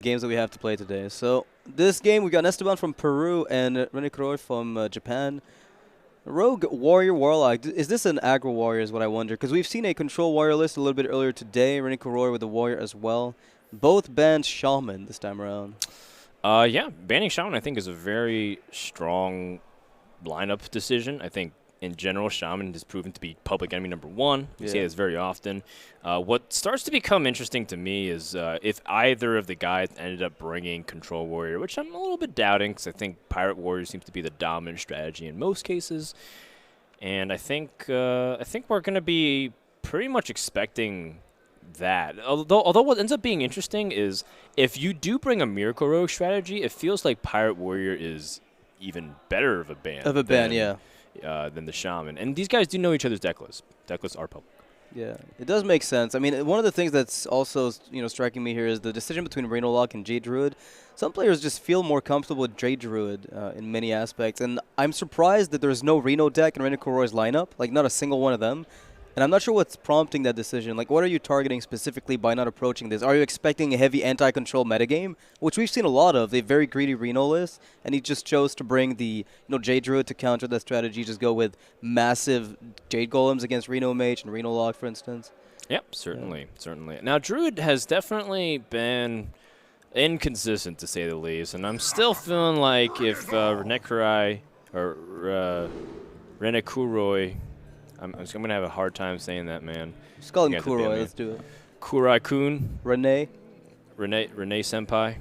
games that we have to play today. So this game, we got Nessteban from Peru and ReneKuroi from Japan. Rogue Warrior Warlock. Is this an aggro warrior is what I wonder. Because we've seen a control warrior list a little bit earlier today. ReneKuroi with the warrior as well. Both banned Shaman this time around. Yeah, banning Shaman I think is a very strong lineup decision. I think in general, Shaman has proven to be public enemy #1. We say this very often. What starts to become interesting to me is if either of the guys ended up bringing Control Warrior, which I'm a little bit doubting because I think Pirate Warrior seems to be the dominant strategy in most cases. And I think we're going to be pretty much expecting that. Although what ends up being interesting is if you do bring a Miracle Rogue strategy, it feels like Pirate Warrior is even better of a ban. Than the Shaman. And these guys do know each other's deck lists. Deck lists are public. Yeah, it does make sense. I mean, one of the things that's also striking me here is the decision between Reno and Jade Druid. Some players just feel more comfortable with Jade Druid in many aspects, and I'm surprised that there's no Reno deck in ReneKuroi's lineup, like not a single one of them. And I'm not sure what's prompting that decision. Like, what are you targeting specifically by not approaching this? Are you expecting a heavy anti-control metagame, which we've seen a lot of, a very greedy Reno list, and he just chose to bring the Jade Druid to counter that strategy, just go with massive Jade Golems against Reno Mage and Reno Lock, for instance? Yep, certainly. Now, Druid has definitely been inconsistent, to say the least, and I'm still feeling like if ReneKuroi or ReneKuroi, I'm going to have a hard time saying that, man. Just call him Kuroi. Let's do it. Kuroi-kun. Rene Senpai.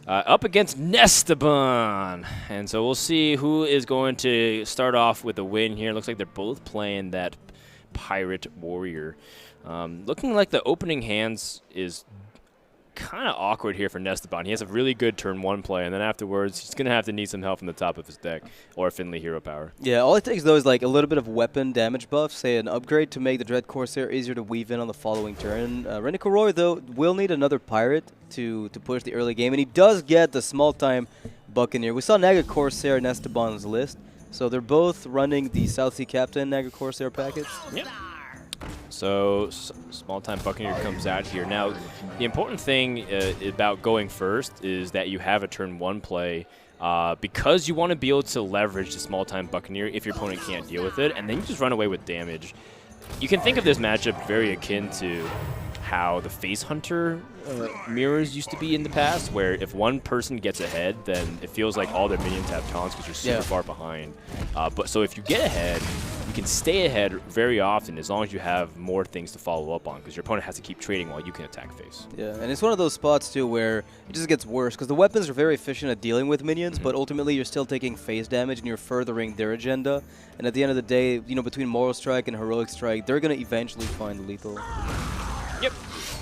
Up against Nessteban. And so we'll see who is going to start off with a win here. Looks like they're both playing that Pirate Warrior. Looking like the opening hands is kind of awkward here for Nessteban. He has a really good turn 1 play, and then afterwards he's going to have to need some help from the top of his deck or Finley Hero Power. Yeah, all it takes, though, is like a little bit of weapon damage buff, say an upgrade to make the Dread Corsair easier to weave in on the following turn. ReneKuroi, though, will need another Pirate to push the early game, and he does get the small-time Buccaneer. We saw Naga Corsair in Nessteban's list, so they're both running the South Sea Captain Naga Corsair package. Yep. So, small-time Buccaneer comes out here. Now, the important thing about going first is that you have a turn 1 play because you want to be able to leverage the small-time Buccaneer if your opponent can't deal with it, and then you just run away with damage. You can think of this matchup very akin to how the Face Hunter mirrors used to be in the past, where if one person gets ahead, then it feels like all their minions have taunts because you're super far behind. So if you get ahead, you can stay ahead very often as long as you have more things to follow up on, because your opponent has to keep trading while you can attack face. Yeah, and it's one of those spots, too, where it just gets worse, because the weapons are very efficient at dealing with minions, but ultimately you're still taking phase damage and you're furthering their agenda. And at the end of the day, between Moral Strike and Heroic Strike, they're going to eventually find lethal. Yep.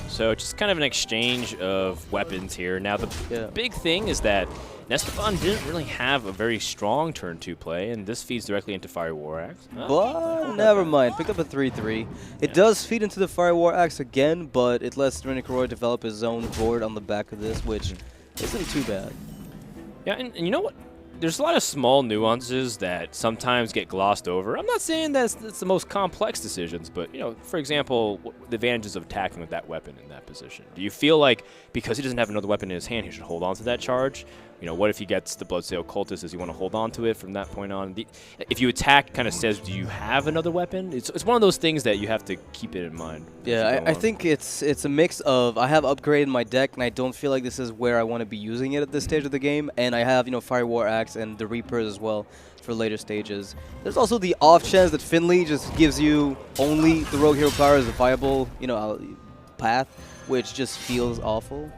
So just kind of an exchange of weapons here. Now the big thing is that Nessteban didn't really have a very strong turn 2 play, and this feeds directly into Fire War Axe. But never mind. Picked up a 3/3. It does feed into the Fire War Axe again, but it lets ReneKuroi develop his own board on the back of this, which isn't too bad. Yeah, and you know what? There's a lot of small nuances that sometimes get glossed over. I'm not saying that's the most complex decisions, but, for example, the advantages of attacking with that weapon in that position. Do you feel like because he doesn't have another weapon in his hand, he should hold on to that charge? What if he gets the Bloodsail Cultist? Does he want to hold on to it from that point on? If you attack, kind of says, do you have another weapon? It's one of those things that you have to keep it in mind. Yeah, I think it's a mix of I have upgraded my deck, and I don't feel like this is where I want to be using it at this stage of the game, and I have, Fire War Axe and the Reapers as well for later stages. There's also the off chance that Finley just gives you only the Rogue Hero Power as a viable, path, which just feels awful.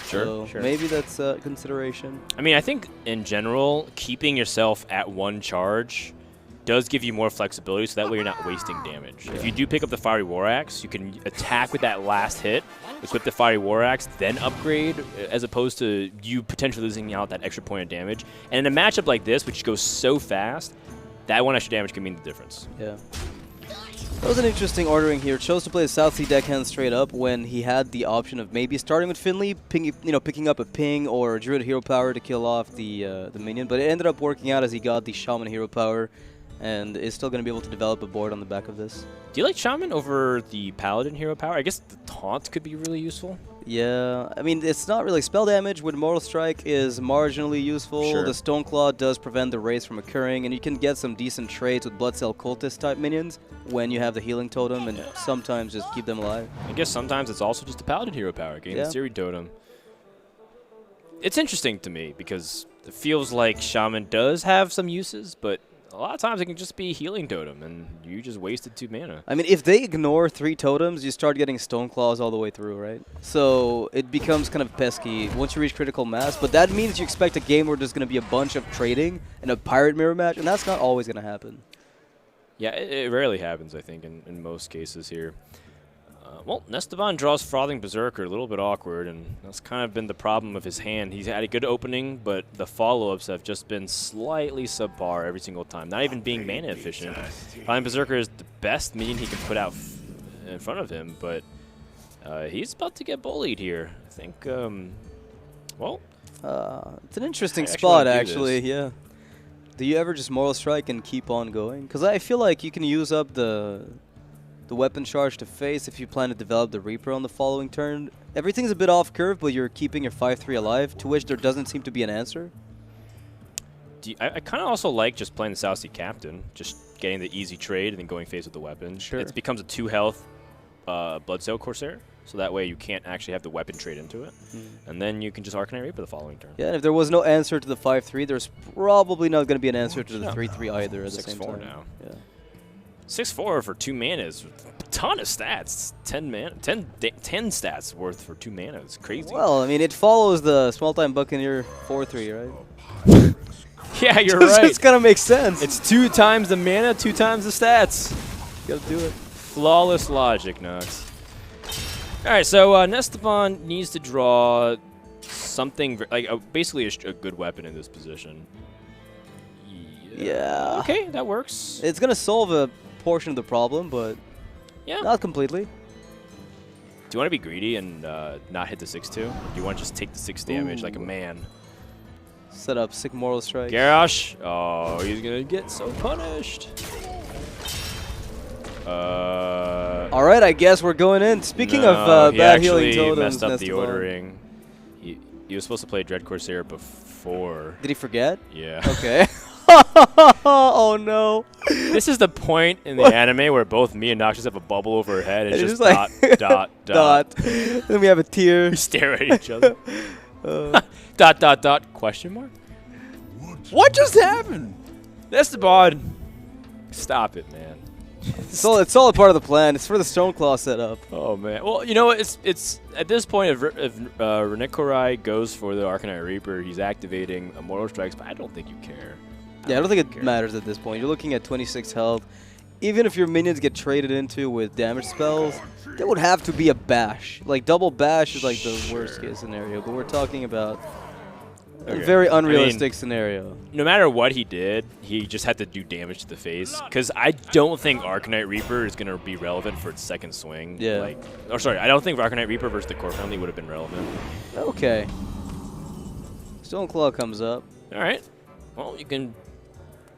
Sure. Maybe that's a consideration. I mean, I think in general, keeping yourself at 1 charge does give you more flexibility, so that way you're not wasting damage. If you do pick up the Fiery War Axe, you can attack with that last hit, equip the Fiery War Axe, then upgrade, as opposed to you potentially losing out that extra point of damage. And in a matchup like this, which goes so fast, that 1 extra damage can mean the difference. Yeah. That was an interesting ordering here. Chose to play the South Sea deckhand straight up when he had the option of maybe starting with Finley, picking up a ping or Druid Hero Power to kill off the minion, but it ended up working out as he got the Shaman Hero Power and is still going to be able to develop a board on the back of this. Do you like Shaman over the Paladin Hero Power? I guess the taunt could be really useful. Yeah, I mean, it's not really spell damage with Mortal Strike is marginally useful. Sure. The Stone Claw does prevent the race from occurring, and you can get some decent trades with Blood Cell Cultist type minions when you have the Healing Totem, and sometimes just keep them alive. I guess sometimes it's also just a Paladin hero power, getting the Siri Totem. It's interesting to me because it feels like Shaman does have some uses, but a lot of times it can just be Healing Totem, and you just wasted 2 mana. I mean, if they ignore 3 totems, you start getting Stone Claws all the way through, right? So it becomes kind of pesky once you reach critical mass, but that means you expect a game where there's going to be a bunch of trading and a Pirate Mirror match, and that's not always going to happen. Yeah, it rarely happens, I think, in most cases here. Well, Nessteban draws Frothing Berserker, a little bit awkward, and that's kind of been the problem of his hand. He's had a good opening, but the follow-ups have just been slightly subpar every single time, not even being mana efficient. Frothing Berserker is the best minion he can put out in front of him, but he's about to get bullied here. I think, well... it's an interesting spot, actually, yeah. Do you ever just Moral Strike and keep on going? Because I feel like you can use up the weapon charge to face if you plan to develop the Reaper on the following turn. Everything's a bit off curve, but you're keeping your 5/3 alive, to which there doesn't seem to be an answer. I kind of also like just playing the South Sea Captain, just getting the easy trade and then going face with the weapon. Sure. It becomes a 2-health Bloodsail Corsair, so that way you can't actually have the weapon trade into it. And then you can just Arcanite Reaper the following turn. Yeah, and if there was no answer to the 5/3, there's probably not going to be an answer to the 3/3 either at the same time. 6/4 now. Yeah. 6/4 for 2 mana is a ton of stats. 10 stats worth for 2 mana. It's crazy. Well, I mean, it follows the Small Time Buccaneer 4/3, right? Yeah, you're right. It's gonna make sense. It's 2 times the mana, 2 times the stats. You gotta do it. Flawless logic, Nox. All right, so Nessteban needs to draw something like basically a good weapon in this position. Yeah. Okay, that works. It's gonna solve a portion of the problem, but not completely. Do you want to be greedy and not hit the 6/2? Do you want to just take the 6 damage like a man? Set up sick Moral Strike. Garrosh. Oh, he's gonna get so punished. All right, I guess we're going in. Speaking of bad healing totems, he messed up the Nessteban. ordering. He was supposed to play Dread Corsair before. Did he forget? Yeah. Okay. Oh no. This is the point in the anime where both me and Nox just have a bubble over our head. It's just like dot. Then we have a tear. We stare at each other. Dot. Question mark? What just happened? Nessteban. Stop it, man. It's all a part of the plan. It's for the Stoneclaw setup. Oh man. Well, you know what? It's at this point if ReneKuroi goes for the Arcanite Reaper, he's activating Immortal Strikes, but I don't think you care. Yeah, I don't think it matters at this point. You're looking at 26 health. Even if your minions get traded into with damage spells, there would have to be a bash. Like double bash is like the worst case scenario, but we're talking about a very unrealistic scenario. No matter what he did, he just had to do damage to the face. Because I don't think Arcanite Reaper is going to be relevant for its second swing. Yeah. I don't think Arcanite Reaper versus the core friendly would have been relevant. Okay. Stoneclaw comes up. All right. Well, you can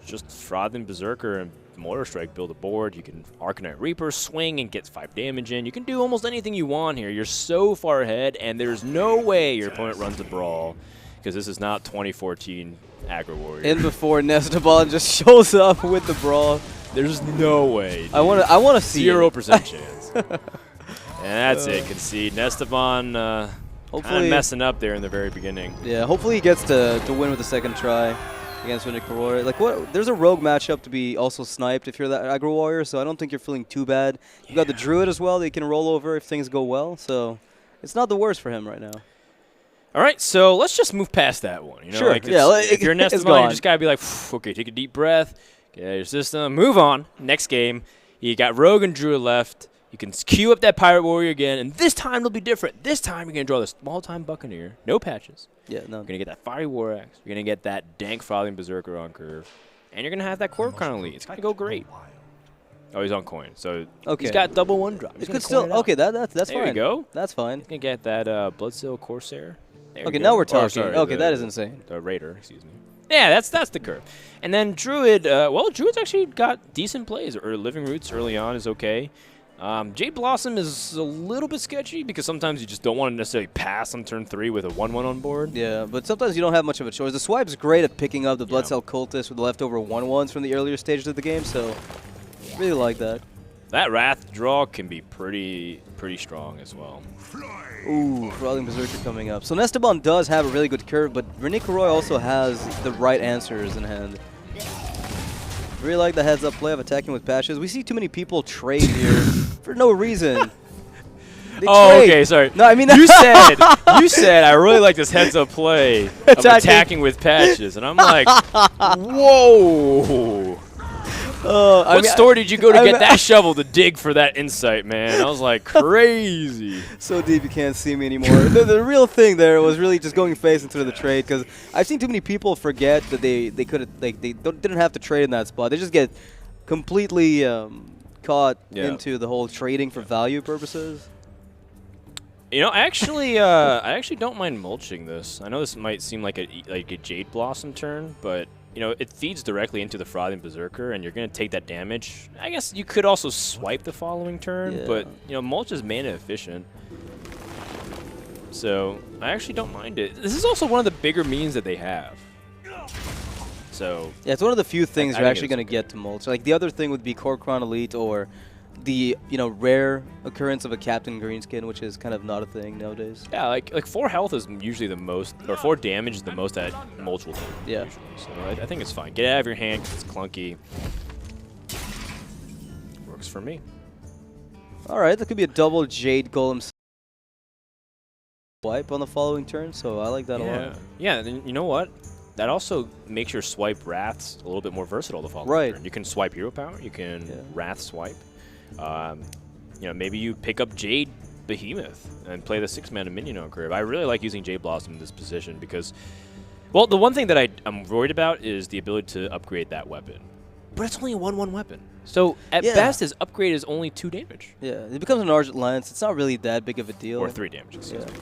just Frothing Berserker and Mortar Strike build a board. You can Arcanite Reaper swing and get 5 damage in. You can do almost anything you want here. You're so far ahead, and there's no way your opponent runs a brawl. Because this is not 2014 Aggro Warrior. And before Nessteban just shows up with the brawl. There's no way. Dude. I want to see 0% chance. And that's it. Concede. Nessteban kind of messing up there in the very beginning. Yeah, hopefully he gets to win with the second try against ReneKuroi. Like there's a rogue matchup to be also sniped if you're that Aggro Warrior, so I don't think you're feeling too bad. You got the Druid as well that you can roll over if things go well, so it's not the worst for him right now. All right, so let's just move past that one. You know, sure. like if you're Nessteban, you just gotta be like, okay, take a deep breath, get out of your system, move on. Next game, you got Rogue and Druid left. You can queue up that Pirate Warrior again, and this time it'll be different. This time you're gonna draw the Small Time Buccaneer, no patches. Yeah, no. You're gonna get that Fiery War Axe. You're gonna get that dank Frothing Berserker on curve, and you're gonna have that Corp Crown Elite. It's gonna go great. Oh, he's on coin, so he's got double 1-drop. It could still that's there fine. There you go. That's fine. He's gonna get that Bloodsail Corsair. Okay, now we're talking. Sorry, okay, that is insane. The Raider, excuse me. Yeah, that's the curve. And then Druid, well, Druid's actually got decent plays. Living Roots early on is okay. Jade Blossom is a little bit sketchy because sometimes you just don't want to necessarily pass on turn 3 with a 1-1 on board. Yeah, but sometimes you don't have much of a choice. The Swipe's great at picking up the Blood Cell Cultist with the leftover 1-1s from the earlier stages of the game, so really like that. That Wrath draw can be pretty strong as well. Ooh, Crawling Berserker coming up. So Nessteban does have a really good curve, but ReneKuroi also has the right answers in hand. Really like the heads-up play of attacking with patches. We see too many people trade here for no reason. They trade. Okay, sorry. No, I mean you said I really like this heads-up play of attacking with patches, and I'm like, whoa. What store did you go to get that shovel to dig for that insight, man? I was like, crazy. So deep you can't see me anymore. The real thing there was really just going face into the trade, because I've seen too many people forget that they didn't have to trade in that spot. They just get completely caught into the whole trading for value purposes. You know, I actually don't mind mulching this. I know this might seem like a Jade Blossom turn, but you know, it feeds directly into the Frothing Berserker, and you're going to take that damage. I guess you could also swipe the following turn, but, you know, Mulch is mana efficient. So, I actually don't mind it. This is also one of the bigger means that they have. So, yeah, it's one of the few things you're actually going to get to Mulch. Like, the other thing would be Korkron Elite or the, you know, rare occurrence of a Captain Greenskin, which is kind of not a thing nowadays. Yeah, like 4 health is usually the most, or 4 damage is the most that Mulch will do. Yeah. Usually. So I think it's fine. Get it out of your hand because it's clunky. Works for me. All right, that could be a double Jade Golem swipe on the following turn, so I like that a lot. Yeah, and you know what? That also makes your swipe Wraths a little bit more versatile the following turn. You can swipe Hero Power, you can Wrath swipe. You know, maybe you pick up Jade Behemoth and play the 6-mana minion on curve. I really like using Jade Blossom in this position because, well, the one thing that I'm worried about is the ability to upgrade that weapon. But it's only a 1/1 weapon. So at best, his upgrade is only 2 damage. Yeah, it becomes an Argent Lance. It's not really that big of a deal. Or 3 damage, excuse me.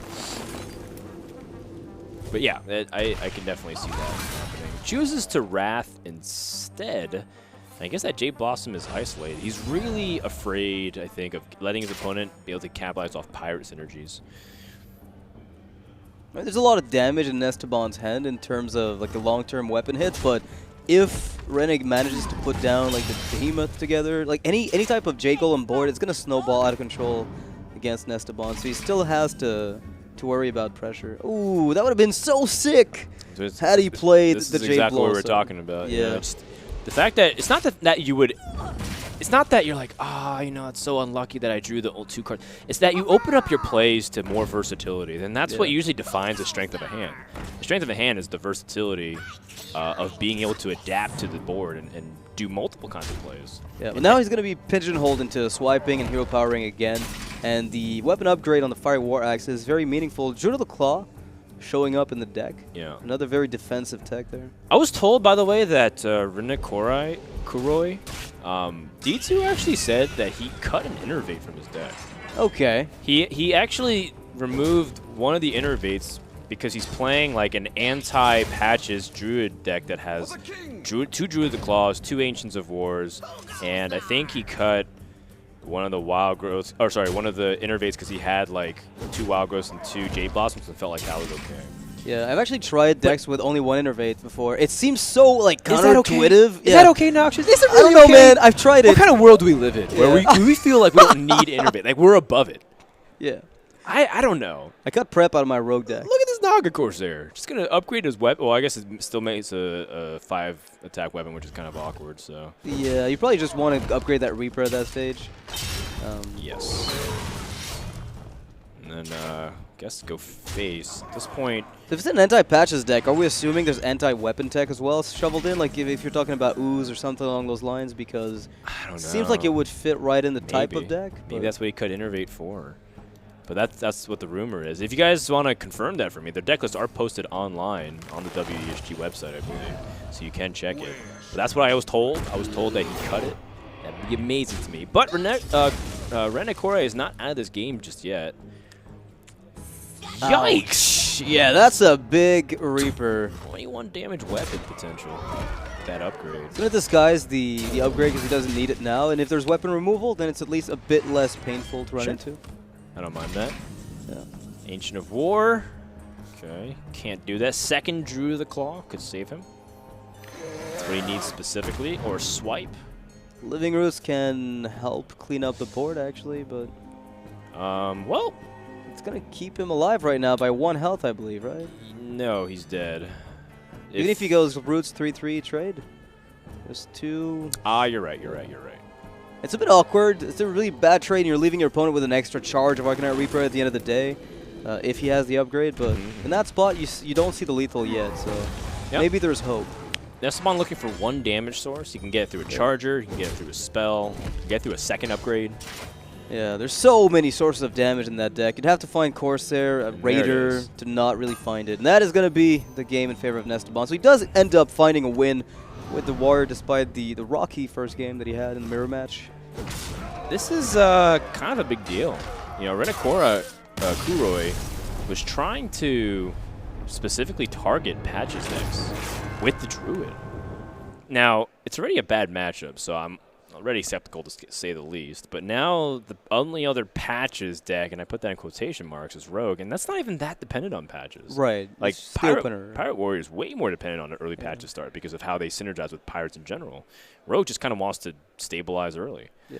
But yeah, I can definitely see that happening. Chooses to Wrath instead. I guess that Jade Blossom is isolated. He's really afraid, I think, of letting his opponent be able to capitalize off pirate synergies. There's a lot of damage in Nessteban's hand in terms of like the long-term weapon hits, but if Reneg manages to put down like the Behemoth together, like any type of Jade Golem board, it's gonna snowball out of control against Nessteban. So he still has to worry about pressure. Ooh, that would have been so sick had he played the Jade Blossom. This is exactly what we were talking about. Yeah. You know, the fact that it's not that you would, it's not that you're like, you know, it's so unlucky that I drew the old 2 cards. It's that you open up your plays to more versatility. And that's what usually defines the strength of a hand. The strength of a hand is the versatility of being able to adapt to the board and do multiple kinds of plays. Yeah, but now he's going to be pigeonholed into swiping and hero powering again. And the weapon upgrade on the Fire War Axe is very meaningful. Druid of the Claw showing up in the deck. Yeah. Another very defensive tech there. I was told, by the way, that ReneKuroi, D2 actually said that he cut an Innervate from his deck. Okay. He actually removed one of the Innervates because he's playing like an anti-patches Druid deck that has 2 Druid of the Claws, 2 Ancients of Wars, and I think he cut one of the Wild Growths, or sorry, one of the Innervates because he had like 2 Wild Growths and 2 Jade Blossoms and felt like that was okay. Yeah, I've actually tried decks with only 1 Innervate before. It seems so like counterintuitive. Is that okay, Noxious? Is it really I don't know, man. I've tried it. What kind of world do we live in where we feel like we don't need Innervate? Like we're above it. Yeah. I don't know. I cut prep out of my rogue deck. Look at this Naga Corsair. Just going to upgrade his weapon. Well, I guess it still makes a 5 attack weapon, which is kind of awkward. So yeah, you probably just want to upgrade that Reaper at that stage. Yes. And then guess go face. At this point, if it's an anti-patches deck, are we assuming there's anti-weapon tech as well shoveled in? Like if you're talking about ooze or something along those lines, because I don't know. It seems like it would fit right in the type of deck. Maybe that's what he could Innervate for. But that's what the rumor is. If you guys want to confirm that for me, their deck lists are posted online on the WESG website, I believe, so you can check it. But that's what I was told. I was told that he cut it. That'd be amazing to me. But ReneKuroi is not out of this game just yet. Yikes! Yeah, that's a big Reaper. 21 damage weapon potential. that upgrade. It's going to disguise the upgrade because he doesn't need it now. And if there's weapon removal, then it's at least a bit less painful to run into. I don't mind that. Yeah. Ancient of War. Okay. Can't do that. Second Druid of the Claw could save him. That's what he needs specifically. Or Swipe. Living Roots can help clean up the board, actually, but... well... It's going to keep him alive right now by 1 health, I believe, right? No, he's dead. Even if he goes Roots 3-3 trade? There's 2... Ah, you're right. It's a bit awkward. It's a really bad trade, and you're leaving your opponent with an extra charge of Arcanite Reaper at the end of the day, if he has the upgrade. But in that spot, you don't see the lethal yet, so maybe there's hope. Nessteban looking for 1 damage source. You can get it through a charger, you can get it through a spell, you can get it through a second upgrade. Yeah, there's so many sources of damage in that deck. You'd have to find Corsair, a Raider, to not really find it. And that is going to be the game in favor of Nessteban. So he does end up finding a win with the Warrior despite the rocky first game that he had in the mirror match. This is kind of a big deal. You know, ReneKuroi was trying to specifically target Patch's decks with the Druid. Now, it's already a bad matchup, so I'm already skeptical to say the least. But now the only other Patches deck, and I put that in quotation marks, is Rogue, and that's not even that dependent on Patches. Right. Like Pirate Warrior is way more dependent on an early Patches start because of how they synergize with Pirates in general. Rogue just kind of wants to stabilize early. Yeah.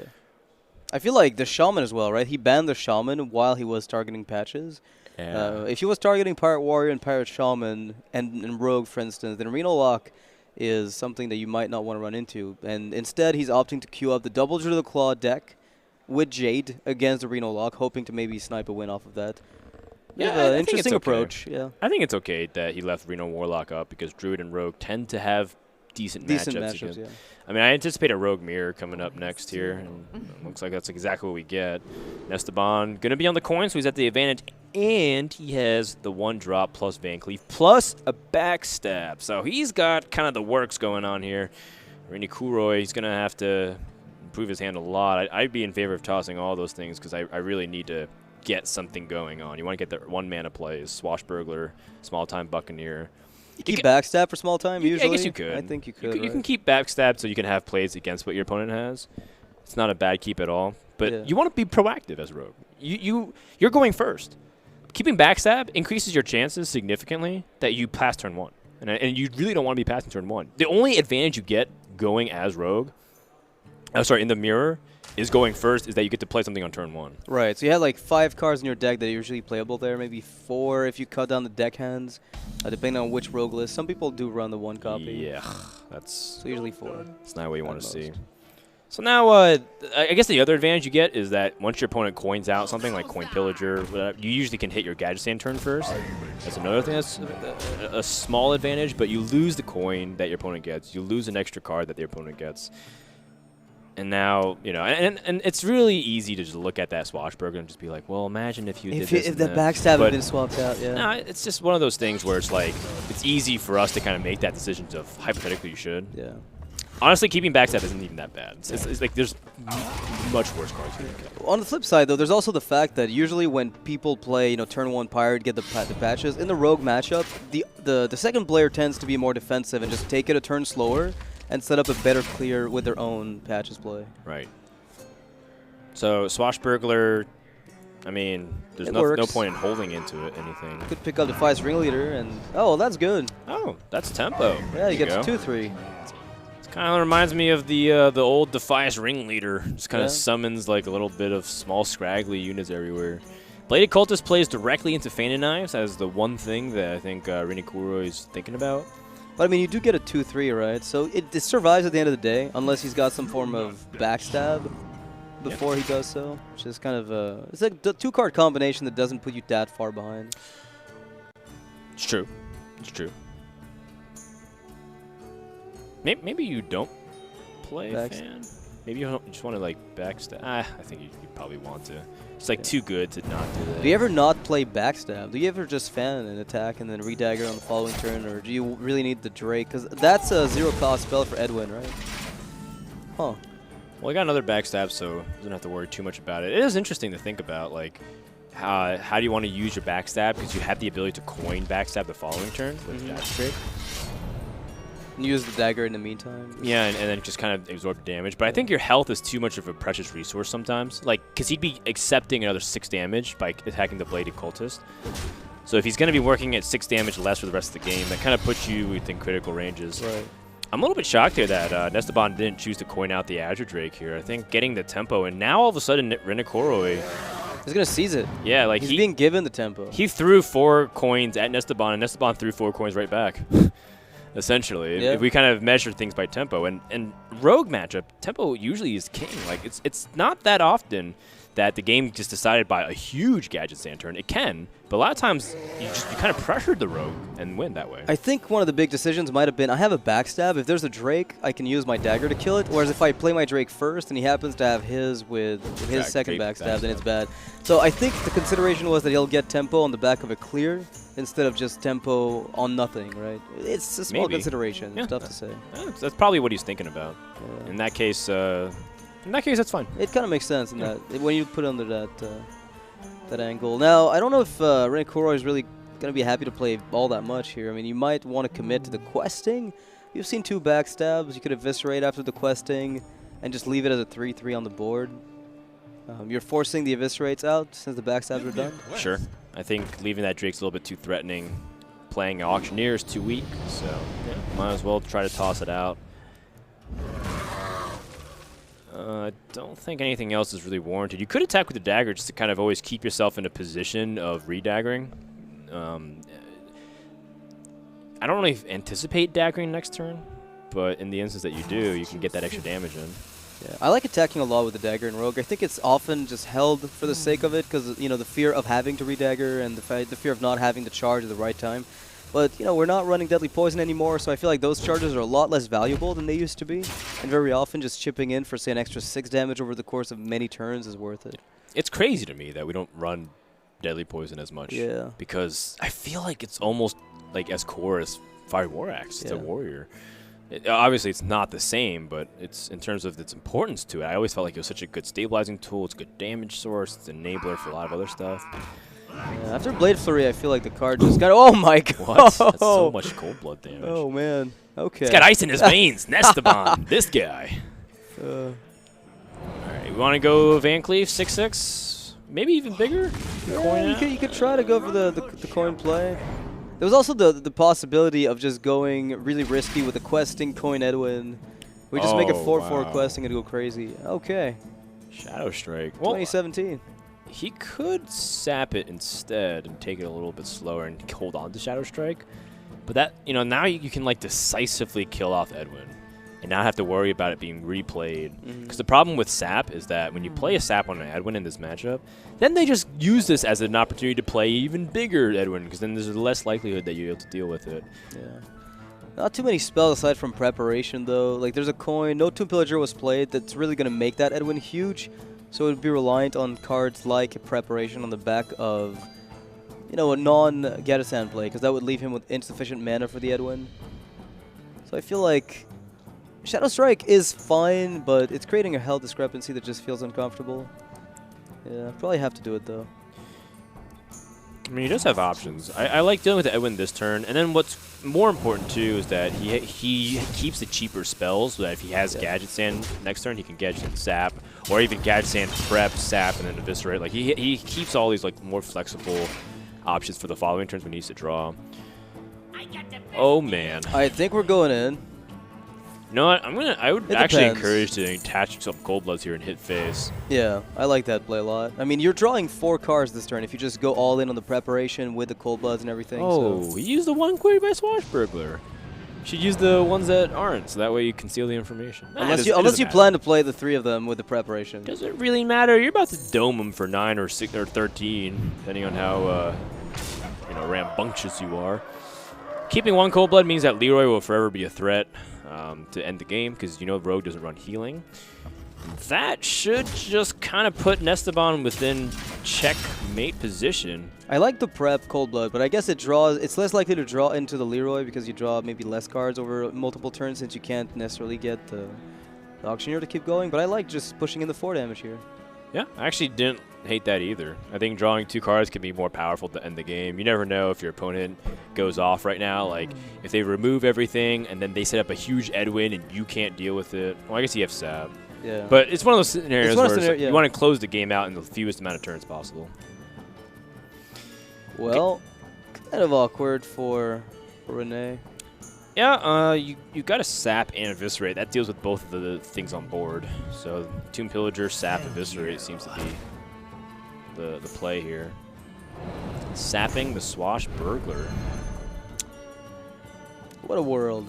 I feel like the Shaman as well, right? He banned the Shaman while he was targeting Patches. Yeah. If he was targeting Pirate Warrior and Pirate Shaman and Rogue, for instance, then Reno Lock is something that you might not want to run into. And instead, he's opting to queue up the Double Druid of the Claw deck with Jade against the Reno Lock, hoping to maybe snipe a win off of that. Yeah, interesting approach. Yeah, I think it's okay that he left Reno Warlock up because Druid and Rogue tend to have decent matchups. Yeah. I mean, I anticipate a Rogue Mirror coming up next here, and it looks like that's exactly what we get. Nessteban going to be on the coin, so he's at the advantage, and he has the 1-drop plus Van Cleef plus a backstab. So he's got kind of the works going on here. ReneKuroi, he's going to have to improve his hand a lot. I'd be in favor of tossing all those things because I really need to get something going on. You want to get the 1-mana plays, Swashbuckler, Small-Time Buccaneer. You keep backstab for small time, usually? I guess you could. I think you could. You can keep backstab so you can have plays against what your opponent has. It's not a bad keep at all. But you want to be proactive as Rogue. You're going first. Keeping backstab increases your chances significantly that you pass turn 1. And you really don't want to be passing turn 1. The only advantage you get going as Rogue, in the mirror, is going first is that you get to play something on turn 1. Right, so you had like 5 cards in your deck that are usually playable there, maybe 4 if you cut down the deck hands, depending on which Rogue list. Some people do run the 1 copy. Yeah, that's... So usually 4. That's not what you want to see. So now, I guess the other advantage you get is that once your opponent coins out something like Coin Pillager, whatever, you usually can hit your Gadget Stand turn first. That's another thing that's a small advantage, but you lose the coin that your opponent gets. You lose an extra card that their opponent gets. And now, you know, and it's really easy to just look at that Swashbuckler and just be like, well, imagine if you did this. If the backstab had been swapped out, yeah. No, it's just one of those things where it's like, it's easy for us to kind of make that decision of hypothetically you should. Yeah. Honestly, keeping backstab isn't even that bad. It's like there's much worse cards you can get. On the flip side, though, there's also the fact that usually when people play, you know, turn 1 Pirate, get the patches, in the Rogue matchup, the second player tends to be more defensive and just take it a turn slower and set up a better clear with their own Patches play. Right. So Swashbuckler, I mean, there's no point in holding into it, anything. Could pick up the Defiance Ringleader, and well, that's good. Oh, that's tempo. Yeah, you get to 2-3. Kind of reminds me of the old Defiance Ringleader. Just kind of summons like a little bit of small scraggly units everywhere. Bladed Cultist plays directly into Fan and Knives as the one thing that I think ReneKuroi is thinking about. But I mean, you do get a 2-3, right? So it survives at the end of the day, unless he's got some form of backstab before he does so, which is kind of it's like the 2-card combination that doesn't put you that far behind. It's true. It's true. Maybe you don't play Fan. Maybe you just want to like backstab. I think you probably want to. It's like too good to not do that. Do you ever not play backstab? Do you ever just fan and attack and then redagger on the following turn, or do you really need the Drake? Because that's a 0-cost spell for Edwin, right? Huh. Well, I got another backstab, so don't have to worry too much about it. It is interesting to think about, like, how do you want to use your backstab? Because you have the ability to coin backstab the following turn with Jack's Drake. And use the dagger in the meantime. Yeah, and then just kind of absorb damage. But I think your health is too much of a precious resource sometimes. Like, because he'd be accepting another 6 damage by attacking the Bladed Cultist. So if he's going to be working at 6 damage less for the rest of the game, that kind of puts you within critical ranges. Right. I'm a little bit shocked here that Nessteban didn't choose to coin out the Azure Drake here. I think getting the tempo, and now all of a sudden ReneKuroi. He's going to seize it. Yeah, like he's being given the tempo. He threw 4 coins at Nessteban, and Nessteban threw 4 coins right back. Essentially, if we kind of measure things by tempo, and Rogue matchup, tempo usually is king. Like it's not that often that the game just decided by a huge gadget stand turn. It can, but a lot of times you kind of pressured the Rogue and win that way. I think one of the big decisions might have been, I have a backstab. If there's a Drake, I can use my dagger to kill it. Whereas if I play my Drake first and he happens to have his with his second backstab, then it's bad. So I think the consideration was that he'll get tempo on the back of a clear instead of just tempo on nothing, right? It's a small consideration. It's tough to say. That's probably what he's thinking about. Yeah. In that case, that's fine. It kind of makes sense in that when you put it under that angle. Now, I don't know if ReneKuroi is really going to be happy to play all that much here. I mean, you might want to commit to the questing. You've seen 2 backstabs. You could eviscerate after the questing and just leave it as a 3-3 on the board. You're forcing the eviscerates out since the backstabs are done. Sure. I think leaving that Drake's a little bit too threatening. Playing Auctioneer is too weak, so might as well try to toss it out. I don't think anything else is really warranted. You could attack with the dagger just to kind of always keep yourself in a position of redaggering. I don't really anticipate daggering next turn, but in the instance that you do, you can get that extra damage in. Yeah, I like attacking a lot with the dagger in Rogue. I think it's often just held for the sake of it because, you know, the fear of having to redagger and the fear of not having to charge at the right time. But, you know, we're not running Deadly Poison anymore, so I feel like those charges are a lot less valuable than they used to be. And very often just chipping in for, say, an extra 6 damage over the course of many turns is worth it. It's crazy to me that we don't run Deadly Poison as much. Yeah. Because I feel like it's almost like as core as Fire War Axe. It's a warrior. Obviously, it's not the same, but it's in terms of its importance to it. I always felt like it was such a good stabilizing tool. It's a good damage source. It's an enabler for a lot of other stuff. Yeah, after Blade Flurry, I feel like the card just got... Oh, my God. What? That's so much cold blood damage. Oh, man. Okay. He's got ice in his veins. Nessteban. This guy. All right. We want to go Van Cleef, 6/6? Maybe even bigger? Yeah, you could try to go for the coin play. There was also the possibility of just going really risky with the questing coin Edwin. We just make a 4/4 questing and go crazy. Okay. Shadow Strike. 2017. He could sap it instead and take it a little bit slower and hold on to Shadow Strike. But that, you know, now you can like decisively kill off Edwin and not have to worry about it being replayed. Because the problem with sap is that when you play a sap on an Edwin in this matchup, then they just use this as an opportunity to play even bigger Edwin, because then there's less likelihood that you're able to deal with it. Yeah. Not too many spells aside from preparation, though. Like, there's a coin. No Tomb Pillager was played. That's really going to make that Edwin huge. So it would be reliant on cards like preparation on the back of, you know, a non-Gadassan play, because that would leave him with insufficient mana for the Edwin. So I feel like Shadow Strike is fine, but it's creating a health discrepancy that just feels uncomfortable. Yeah, probably have to do it, though. I mean, he does have options. I like dealing with the Edwin this turn, and then what's more important, too, is that he keeps the cheaper spells, so that if he has Gadget Sand next turn, he can Gadget Sand Sap, or even Gadget Sand Prep, Sap, and then Eviscerate. Like, he keeps all these, like, more flexible options for the following turns when he needs to draw. Oh, man. I think we're going in. You know what? I would actually encourage to attach some Cold Bloods here and hit face. Yeah, I like that play a lot. I mean, you're drawing 4 cards this turn if you just go all in on the preparation with the Cold Bloods and everything. Oh, so. He used the one query by Swashbuckler. You should use the ones that aren't, so that way you conceal the information. Unless you plan to play the 3 of them with the preparation. Doesn't really matter. You're about to dome them for 9 or 6 or 13, depending on how rambunctious you are. Keeping 1 Cold Blood means that Leroy will forever be a threat to end the game, because you know Rogue doesn't run healing. That should just kind of put Nessteban within checkmate position. I like the prep Cold Blood, but I guess it's less likely to draw into the Leroy because you draw maybe less cards over multiple turns, since you can't necessarily get the Auctioneer to keep going. But I like just pushing in the 4 damage here. Yeah, I actually didn't hate that either. I think drawing 2 cards can be more powerful to end the game. You never know if your opponent goes off right now. Like, if they remove everything and then they set up a huge Edwin and you can't deal with it. Well, I guess you have Sab. Yeah. But it's one of those scenarios where yeah. you want to close the game out in the fewest amount of turns possible. Well, kind of awkward for Rene. Yeah, you got a Sap and Eviscerate. That deals with both of the things on board. So Tomb Pillager, Sap, Eviscerate seems to be the play here. Sapping the Swashbuckler. What a world.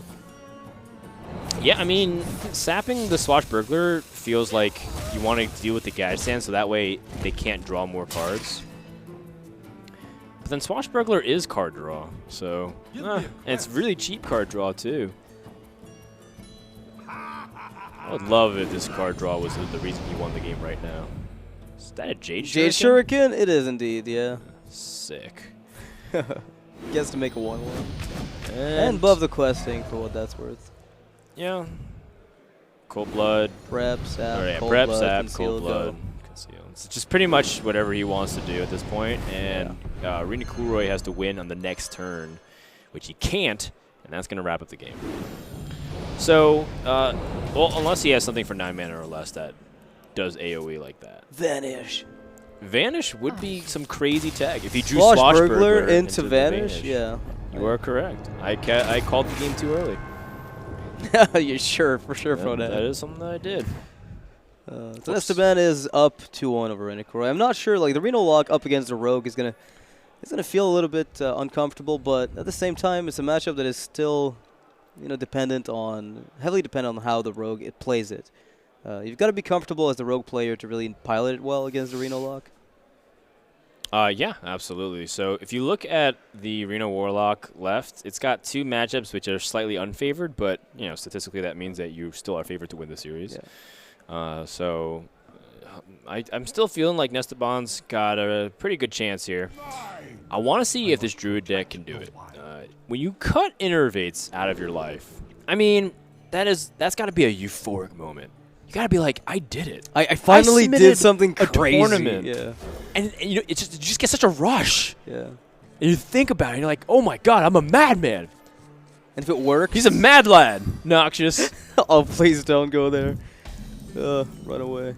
Yeah, I mean, sapping the Swashbuckler feels like you want to deal with the Gadget Stand so that way they can't draw more cards. But then Swashbuckler is card draw, so and it's really cheap card draw too. I would love if this card draw was the reason you won the game right now. Is that a Jade Shuriken? Jade Shuriken? It is indeed, yeah. Sick. Gets to make a 1/1. And above the questing for what that's worth. Yeah. Cold Blood. Prep, Sap, Or, yeah, Cold Prep, Blood, Sap, Conceal, Cold Blood, go. Conceal. It's just pretty much whatever he wants to do at this point. And ReneKuroi has to win on the next turn, which he can't, and that's going to wrap up the game. So, well, unless he has something for 9 mana or less that does AoE like that. Vanish. Vanish would be some crazy tag. If he drew Swashbuckler Swashbuckler into the Vanish, yeah. You are correct. I called the game too early. You're sure, for sure, Yeah, Frodan. that is something that I did. So Nessteban is up 2-1 over ReneKuroi. I'm not sure, like, the Reno lock up against the Rogue is gonna feel a little bit uncomfortable, but at the same time, it's a matchup that is still, you know, heavily dependent on how the Rogue plays it. You've got to be comfortable as the Rogue player to really pilot it well against the Reno lock. Yeah, absolutely. So if you look at the Reno Warlock left, it's got 2 matchups which are slightly unfavored, but you know statistically that means that you still are favored to win the series. Yeah. So I'm still feeling like Nessteban's got a pretty good chance here. I want to see if this Druid deck can do it. When you cut Innervates out of your life, I mean that's got to be a euphoric moment. You gotta be like, I did it. I finally did something crazy. Tournament. Yeah. And you know, it just gets such a rush. Yeah. And you think about it, and you're like, oh my god, I'm a madman. And if it works, He's a mad lad. Noxious. oh, please don't go there. Run away.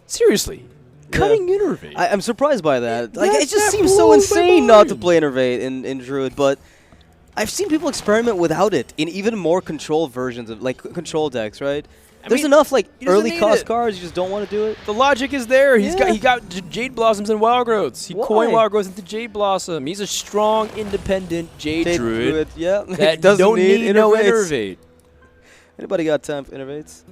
Seriously. Cutting Innervate. I'm surprised by that. Like, it just seems so insane not to play Innervate in Druid, but I've seen people experiment without it in even more controlled versions of, like, control decks, right? There's enough, like, early cost cards, you just don't want to do it. The logic is there. He got Jade Blossoms and Wild Growths. He coined Wild Growths into Jade Blossom. He's a strong, independent Jade Druid. Yeah. That doesn't don't need no Innervates. Innervate. Anybody got time for Innervates?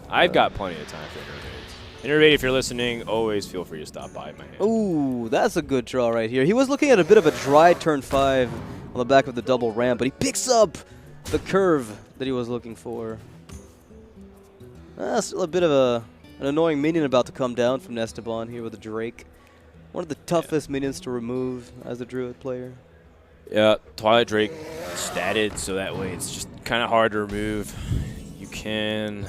I've got plenty of time for Innervates. Innervate, if you're listening, always feel free to stop by my hand. Ooh, that's a good draw right here. He was looking at a bit of a dry turn 5 on the back of the double ramp, but he picks up the curve that he was looking for. Still a bit of an annoying minion about to come down from Nessteban here with the Drake. One of the toughest minions to remove as a Druid player. Yeah, Twilight Drake statted, so that way it's just kind of hard to remove. You can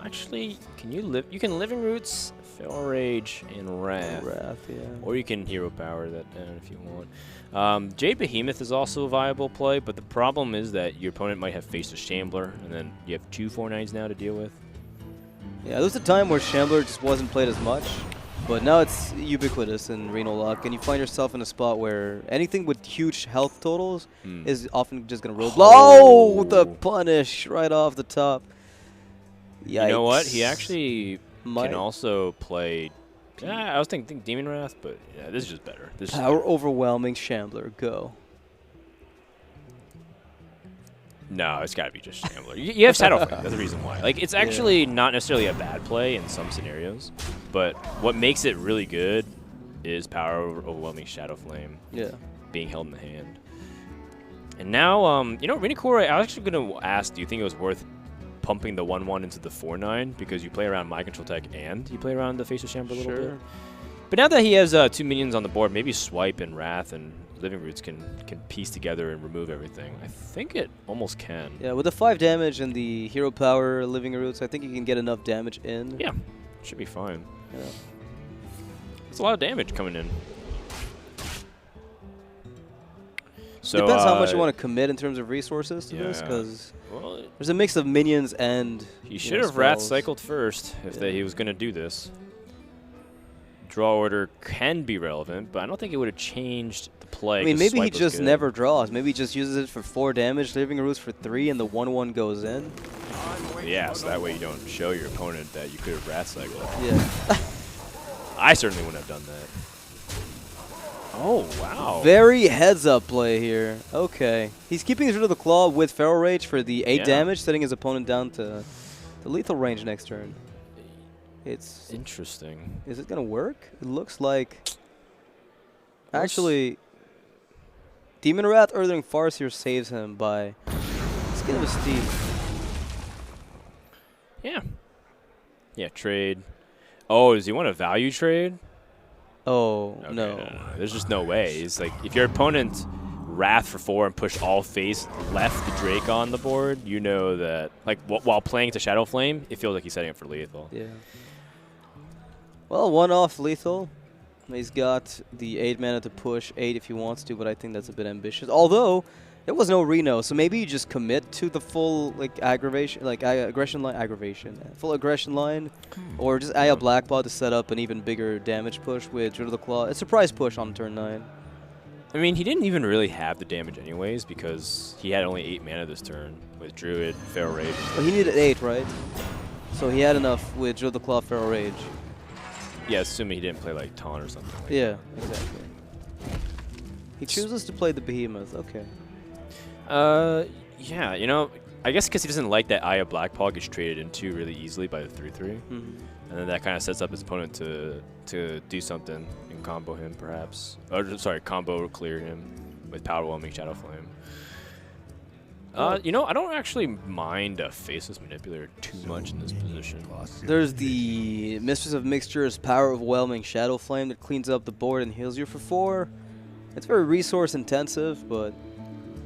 actually, you can Living Roots, Feral Rage, and Wrath. Yeah. Or you can Hero Power that down if you want. Jade Behemoth is also a viable play, but the problem is that your opponent might have faced a Shambler, and then you have 2 4/9s now to deal with. Yeah, there was a time where Shambler just wasn't played as much, but now it's ubiquitous in Reno Lock, and you find yourself in a spot where anything with huge health totals is often just going to roll. Oh, the punish right off the top. Yikes. You know what? He actually can also play... I was thinking Demon Wrath, but yeah, this is just better. Power overwhelming Shambler, go. No, it's got to be just Shambler. You have Shadow Flame. That's the reason why. Like, it's actually not necessarily a bad play in some scenarios, but what makes it really good is Power Overwhelming Shadow Flame being held in the hand. And now, you know, ReneKuroi, I was actually going to ask, do you think it was worth pumping the 1/1 into the 4/9 because you play around My Control Tech and you play around the Face of Shambler a little bit? But now that he has 2 minions on the board, maybe Swipe and Wrath and Living Roots can piece together and remove everything. I think it almost can. Yeah, with the 5 damage and the hero power Living Roots, I think you can get enough damage in. Yeah, should be fine. Yeah. It's a lot of damage coming in. So, depends how much you want to commit in terms of resources to this, because there's a mix of minions and. He should have Wrath cycled first if he was going to do this. Draw order can be relevant, but I don't think it would have changed the play. I mean, maybe he just never draws. Maybe he just uses it for 4 damage, Living Roots for 3, and the 1/1 goes in. Yeah, so that way you don't show your opponent that you could have Wrath cycled. Yeah. I certainly wouldn't have done that. Oh, wow. Very heads-up play here. Okay. He's keeping rid of the Claw with Feral Rage for the 8 damage, setting his opponent down to lethal range next turn. It's interesting. Is it going to work? It looks like... Actually, Demon Wrath Earthling Farseer saves him by Skin of a Steed. Yeah. Yeah, trade. Oh, does he want a value trade? Oh, okay, no. There's just no way. It's like, if your opponent Wrath for 4 and push all face left the Drake on the board, you know that, like, while playing to Shadow Flame, it feels like he's setting up for lethal. Yeah. Well, 1 off lethal. He's got the 8 mana to push 8 if he wants to, but I think that's a bit ambitious. Although, there was no Reno, so maybe you just commit to the full aggression line, full aggression line, or just Aya Blackbot to set up an even bigger damage push with Druid of the Claw. A surprise push on turn 9. I mean, he didn't even really have the damage anyways because he had only 8 mana this turn with Druid, Feral Rage. Well, he needed 8, right? So he had enough with Druid of the Claw, Feral Rage. Yeah, assuming he didn't play like Taunt or something. Like that. Exactly. He chooses to play the Behemoth. Okay. Yeah, you know, I guess because he doesn't like that Aya Blackpaw gets traded into really easily by the 3/3, and then that kind of sets up his opponent to do something and combo him, perhaps. Or sorry, combo clear him with Powerwhelming Shadow Flame. You know, I don't actually mind a Faceless Manipulator too much in this position. There's the Mistress of Mixtures, Power Overwhelming Shadow Flame that cleans up the board and heals you for 4. It's very resource intensive, but...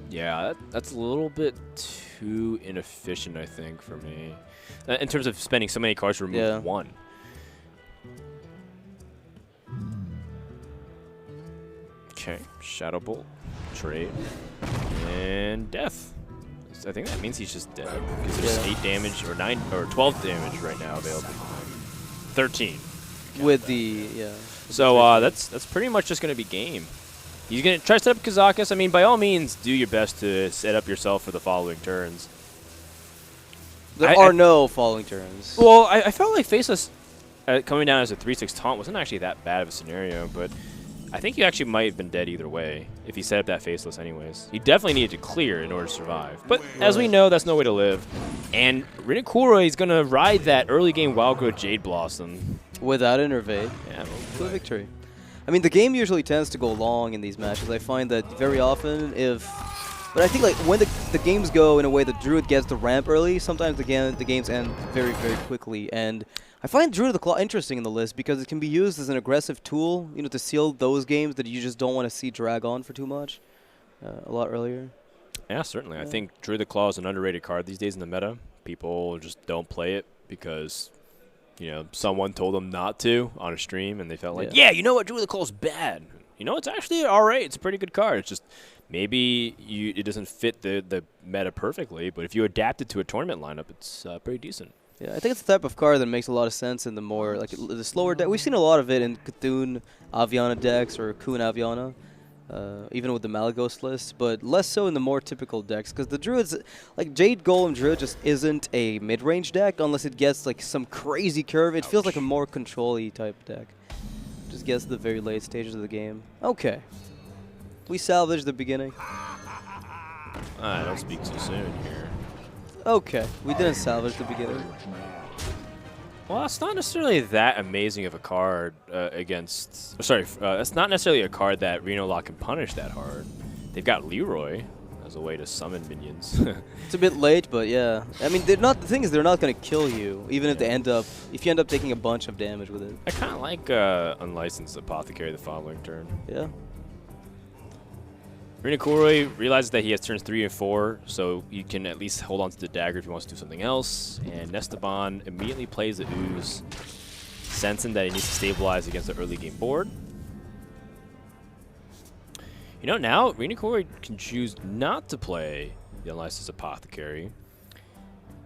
Yeah, that's a little bit too inefficient, I think, for me. In terms of spending so many cards to remove 1. Okay, Shadow Bolt, trade, and death. I think that means he's just dead because there's 8 damage or 9 or 12 damage right now available. 13 with the So that's pretty much just gonna be game. He's gonna try to set up Kazakus. I mean, by all means, do your best to set up yourself for the following turns. There are no following turns. Well, I felt like Faceless coming down as a 3/6 taunt wasn't actually that bad of a scenario, but I think you actually might have been dead either way if he set up that Faceless anyways. He definitely needed to clear in order to survive. But as we know, that's no way to live. And ReneKuroi is going to ride that early game Wild Growth Jade Blossom. Without Innervate. Yeah. To a victory. I mean, the game usually tends to go long in these matches. I find that very often But I think like when the games go in a way that Druid gets the ramp early, sometimes the games end very, very quickly. And I find Druid of the Claw interesting in the list because it can be used as an aggressive tool, you know, to seal those games that you just don't want to see drag on for too much a lot earlier. Yeah, certainly. I think Druid of the Claw is an underrated card these days in the meta. People just don't play it because, you know, someone told them not to on a stream and they felt like, yeah, you know what, Druid of the Claw is bad. You know, it's actually all right. It's a pretty good card. It's just maybe it doesn't fit the meta perfectly, but if you adapt it to a tournament lineup, it's pretty decent. Yeah, I think it's the type of card that makes a lot of sense in the more, like, the slower deck. We've seen a lot of it in Cthulhu Aviana decks or Kun Aviana, even with the Malagos list, but less so in the more typical decks, because the Druids, like, Jade Golem Druid just isn't a mid-range deck unless it gets, like, some crazy curve. It feels like a more control-y type deck. Just gets to the very late stages of the game. Okay. We salvaged the beginning. Don't speak too soon here. Okay, we didn't salvage the beginning. Well, it's not necessarily that amazing of a card against... Sorry, it's not necessarily a card that Reno Lock can punish that hard. They've got Leroy. as a way to summon minions. It's a bit late, but yeah. I mean, they're not. The thing is, they're not gonna kill you, even if they end up. If you end up taking a bunch of damage with it. I kind of like Unlicensed Apothecary the following turn. Yeah. ReneKuroi realizes that he has turns 3 and 4, so you can at least hold on to the dagger if he wants to do something else. And Nessteban immediately plays the Ooze, sensing that he needs to stabilize against the early game board. You know, now ReneKuroi can choose not to play the Unlicensed Apothecary,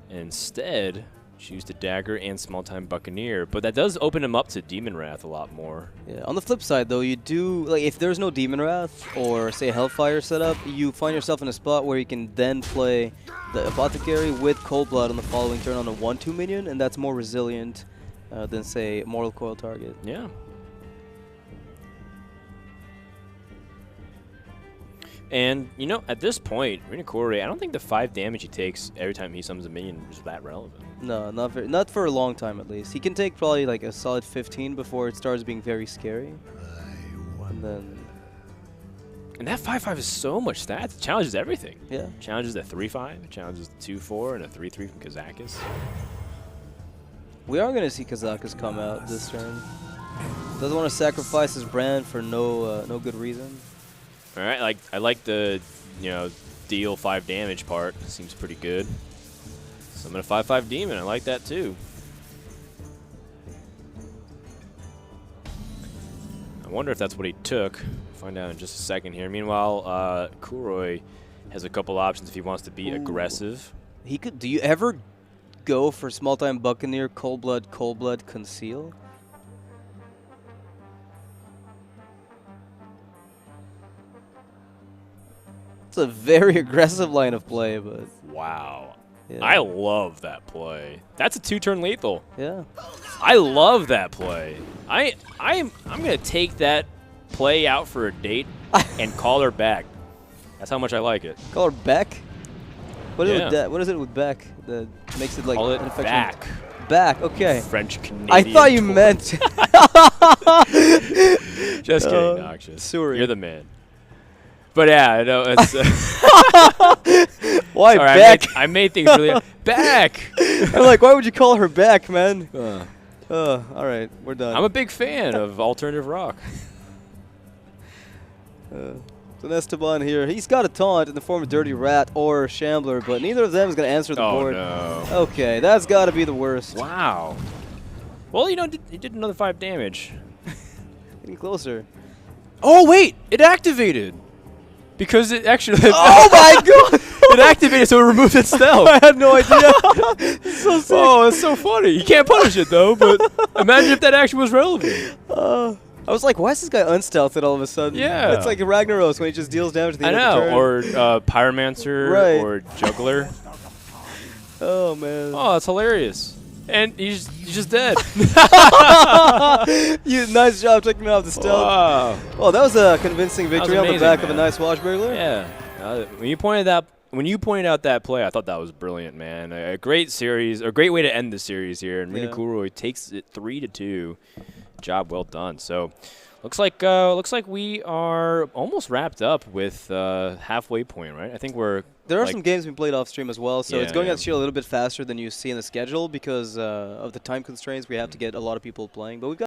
and instead choose the dagger and small-time Buccaneer, but that does open him up to Demon Wrath a lot more. Yeah. On the flip side, though, you do like if there's no Demon Wrath or say Hellfire setup, you find yourself in a spot where you can then play the Apothecary with Cold Blood on the following turn on a 1/2 minion, and that's more resilient than say Mortal Coil target. Yeah. And, you know, at this point, ReneKuroi, I don't think the 5 damage he takes every time he summons a minion is that relevant. No, not for a long time at least. He can take probably like a solid 15 before it starts being very scary. And then... And that 5/5 is so much stats. It challenges everything. Yeah. Challenges the 3/5, it challenges the 2/4, and a 3/3 from Kazakus. We are going to see Kazakus come out this turn. Doesn't want to sacrifice his brand for no good reason. All right, I like the, you know, deal 5 damage part. Seems pretty good. Summon a 5/5 demon. I like that too. I wonder if that's what he took. Find out in just a second here. Meanwhile, Kuroi has a couple options if he wants to be aggressive. He could. Do you ever go for small time Buccaneer, Cold Blood, Conceal? It's a very aggressive line of play, but Wow. yeah. I love that play. That's a 2-turn lethal. Yeah. I love that play. I'm gonna take that play out for a date and call her back. That's how much I like it. Call her Beck? What is, Yeah. what is it with Beck that makes it like Call it an affection? back. Back, okay. French Canadian. I thought you meant. Just kidding, Noxious. Sorry. You're the man. But yeah, I know it's. Why sorry, Beck? I made things really back. I'm like, why would you call her Beck, man? All right, we're done. I'm a big fan of alternative rock. So Nessteban here, he's got a taunt in the form of Dirty Rat or Shambler, but neither of them is going to answer the board. No. Okay, that's got to be the worst. Wow. Well, you know, he did another 5 damage. Getting closer. Oh wait, it activated. Because it actually. Oh my god! It activated, so it removed its stealth. I had no idea. So sick. Oh, that's so funny. You can't punish it though, but imagine if that action was relevant. I was like, why is this guy unstealthed all of a sudden? Yeah. It's like Ragnaros when he just deals damage at the I end of the turn. know, or Pyromancer, Right. or Juggler. Oh man. Oh, that's hilarious. And he's just dead. Nice job taking me off the stealth. Wow. Oh, that was a convincing victory on the amazing, back of a man. nice Washburglar. Yeah. When you pointed out that play, I thought that was brilliant, man. A great series, or a great way to end the series here. And Yeah. ReneKuroi takes it 3-2. Job well done. So, looks like we are almost wrapped up with halfway point, right? I think we're. There are some games we played off stream as well, so Yeah, it's going yeah. actually a little bit faster than you see in the schedule because of the time constraints. We have to get a lot of people playing, but we've got